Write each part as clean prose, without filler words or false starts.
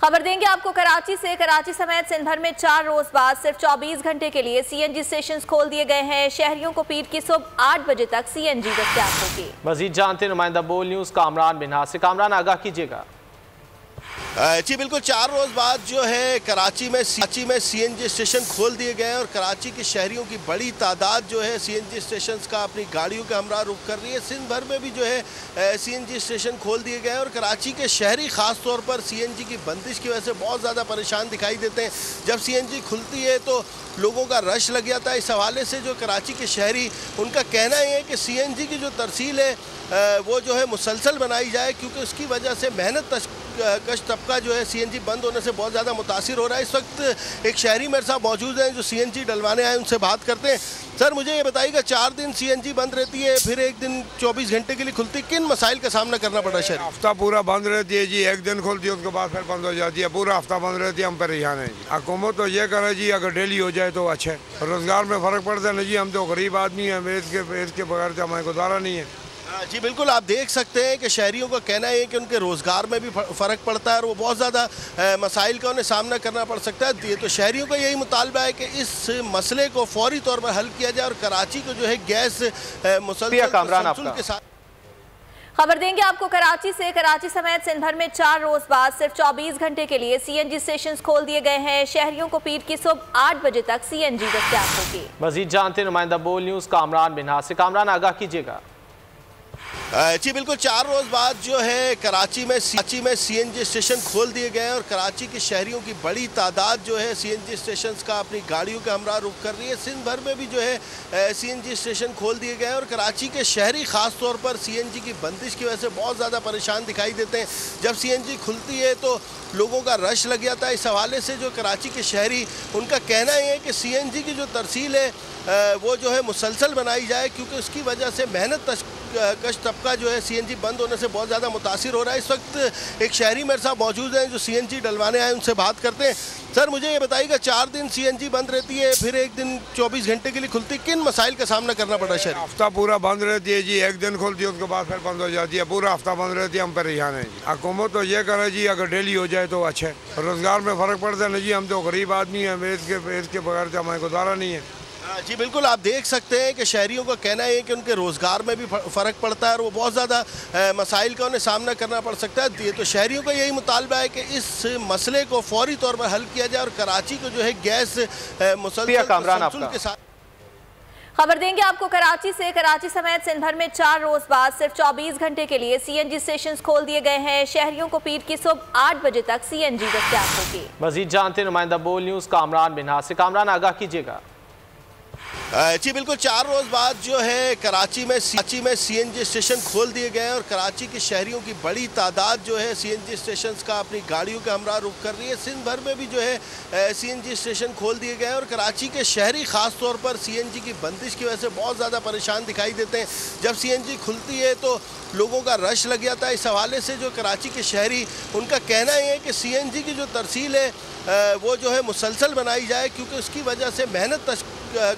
खबर देंगे आपको कराची से। कराची समेत सिंध भर में 4 रोज बाद सिर्फ 24 घंटे के लिए सीएनजी स्टेशन खोल दिए गए हैं। शहरियों को पीर की सुबह 8 बजे तक सीएनजी दस्तयाब होगी। मजीद जानते नुमाइंदा बोल न्यूज़ कामरान बिन्हा से। कामरान, आगाह कीजिएगा। जी बिल्कुल, 4 रोज़ बाद जो है कराची में सीएनजी स्टेशन खोल दिए गए हैं और कराची के शहरियों की बड़ी तादाद जो है सीएनजी स्टेशन का अपनी गाड़ियों के हमरा रुख कर रही है। सिंध भर में भी जो है सीएनजी स्टेशन खोल दिए गए हैं और कराची के शहरी ख़ास तौर पर सीएनजी की बंदिश की वजह से बहुत ज़्यादा परेशान दिखाई देते हैं। जब सीएनजी खुलती है तो लोगों का रश लग जाता है। इस हवाले से जो कराची के शहरी, उनका कहना ये है कि सीएनजी की जो तरसील है वो जो है मुसलसल बनाई जाए, क्योंकि उसकी वजह से मेहनत कश तबका जो है सीएनजी बंद होने से बहुत ज़्यादा मुतासिर हो रहा है। इस वक्त एक शहरी मेरे साथ मौजूद हैं जो सीएनजी डलवाने आए, उनसे बात करते हैं। सर, मुझे ये बताइएगा, 4 दिन सीएनजी बंद रहती है, फिर एक दिन 24 घंटे के लिए खुलती है, किन मसाइल का सामना करना पड़ा शहर? हफ्ता पूरा बंद रहती है जी, एक दिन खुलती है उसके बाद फिर बंद हो जाती है। पूरा हफ्ता बंद रहती है, हम परेशान हैं जी। हुकूमत तो ये करे जी, अगर डेली हो जाए तो अच्छा है। रोजगार में फ़र्क पड़ता है ना जी, हम तो गरीब आदमी हैं, इसके बगैर तो हमारे गुजारा नहीं है। जी बिल्कुल, आप देख सकते हैं कि शहरियों का कहना है कि उनके रोज़गार में भी फ़र्क पड़ता है और वो बहुत ज़्यादा मसाइल का उन्हें सामना करना पड़ सकता है। तो शहरियों का यही मुतालबा है कि इस मसले को फौरी तौर पर हल किया जाए और कराची को जो है गैस मुसलसल के साथ। खबर देंगे आपको कराची से। कराची समेत सिंध भर में 4 रोज बाद सिर्फ 24 घंटे के लिए सीएनजी स्टेशन खोल दिए गए हैं। शहरियों को पीर की सुबह 8 बजे तक सीएनजी दस्तयाब होगी। मजीद जानते नुमाइंदा बोल न्यूज़ कामरान बिन्हा से। कामरान, आगाह कीजिएगा। जी बिल्कुल, 4 रोज़ बाद जो है कराची में सीएनजी स्टेशन खोल दिए गए हैं और कराची के शहरियों की बड़ी तादाद जो है सीएनजी स्टेशन का अपनी गाड़ियों के हमरा रुख कर रही है। सिंध भर में भी जो है सीएनजी स्टेशन खोल दिए गए हैं और कराची के शहरी ख़ास तौर पर सीएनजी की बंदिश की वजह से बहुत ज़्यादा परेशान दिखाई देते हैं। जब सीएनजी खुलती है तो लोगों का रश लग जाता है। इस हवाले से जो कराची के शहरी, उनका कहना ये है कि सीएनजी की जो तरसील है वो जो है मुसलसल बनाई जाए, क्योंकि उसकी वजह से मेहनत कश तबका जो है सीएनजी बंद होने से बहुत ज़्यादा मुतासिर हो रहा है। इस वक्त एक शहरी मेरे साथ मौजूद हैं जो सीएनजी डलवाने आए, उनसे बात करते हैं। सर, मुझे ये बताइएगा, 4 दिन सीएनजी बंद रहती है, फिर एक दिन 24 घंटे के लिए खुलती है, किन मसाइल का सामना करना पड़ा शहर? हफ्ता पूरा बंद रहती है जी, एक दिन खुलती है उसके बाद फिर बंद हो जाती है। पूरा हफ्ता बंद रहती है, हम परेशान हैं जी। हुकूमत तो ये करे जी, अगर डेली हो जाए तो अच्छा है। रोजगार में फ़र्क पड़ता है ना जी, हम तो गरीब आदमी हैं, इसके बगैर तो हमारे गुजारा नहीं है। जी बिल्कुल, आप देख सकते हैं कि शहरियों का कहना है कि उनके रोज़गार में भी फ़र्क पड़ता है और वो बहुत ज़्यादा मसाइल का उन्हें सामना करना पड़ सकता है। तो शहरियों का यही मुतालबा है कि इस मसले को फौरी तौर पर हल किया जाए और कराची को जो है गैस मुसलसल के साथ। खबर देंगे आपको कराची से। कराची समेत सिंध भर में 4 रोज बाद सिर्फ 24 घंटे के लिए सीएनजी स्टेशन खोल दिए गए हैं। शहरियों को पीर की सुबह 8 बजे तक सीएनजी दस्तयाब होगी। मजीद जानते नुमाइंदा बोल न्यूज़ कामरान बिन्हा से। कामरान, आगाह कीजिएगा। जी बिल्कुल, 4 रोज़ बाद जो है कराची में सीएनजी स्टेशन खोल दिए गए हैं और कराची के शहरियों की बड़ी तादाद जो है सीएनजी स्टेशन का अपनी गाड़ियों के हमरा रुख कर रही है। सिंध भर में भी जो है सीएनजी स्टेशन खोल दिए गए हैं और कराची के शहरी ख़ास तौर पर सीएनजी की बंदिश की वजह से बहुत ज़्यादा परेशान दिखाई देते हैं। जब सीएनजी खुलती है तो लोगों का रश लग जाता है। इस हवाले से जो कराची के शहरी, उनका कहना ये है कि सीएनजी की जो तरसील है वो जो है मुसलसल बनाई जाए, क्योंकि उसकी वजह से मेहनत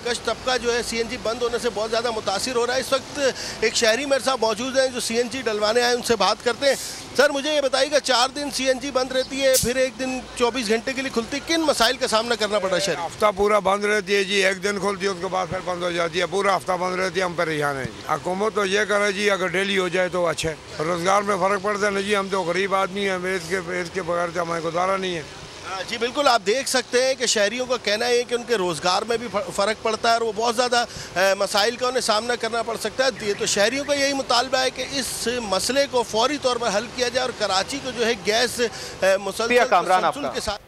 कश तबका जो है सीएनजी बंद होने से बहुत ज़्यादा मुतासिर हो रहा है। इस वक्त एक शहरी मेरे साथ मौजूद हैं जो सीएनजी डलवाने आए, उनसे बात करते हैं। सर, मुझे ये बताइएगा, 4 दिन सीएनजी बंद रहती है, फिर एक दिन 24 घंटे के लिए खुलती है, किन मसाइल का सामना करना पड़ा शहर? हफ्ता पूरा बंद रहती है जी, एक दिन खुलती है उसके बाद फिर बंद हो जाती है। पूरा हफ्ता बंद रहती है, हम परेशान हैं जी। हुकूमत तो ये करे जी, अगर डेली हो जाए तो अच्छा है। रोजगार में फ़र्क पड़ता है ना जी, हम तो गरीब आदमी हैं, इसके बगैर तो हमारे गुजारा नहीं है। जी बिल्कुल, आप देख सकते हैं कि शहरियों का कहना है कि उनके रोज़गार में भी फ़र्क पड़ता है और वो बहुत ज़्यादा मसाइल का उन्हें सामना करना पड़ सकता है। तो शहरियों का यही मुतालबा है कि इस मसले को फौरी तौर पर हल किया जाए और कराची को जो है गैस मुसलसल के साथ।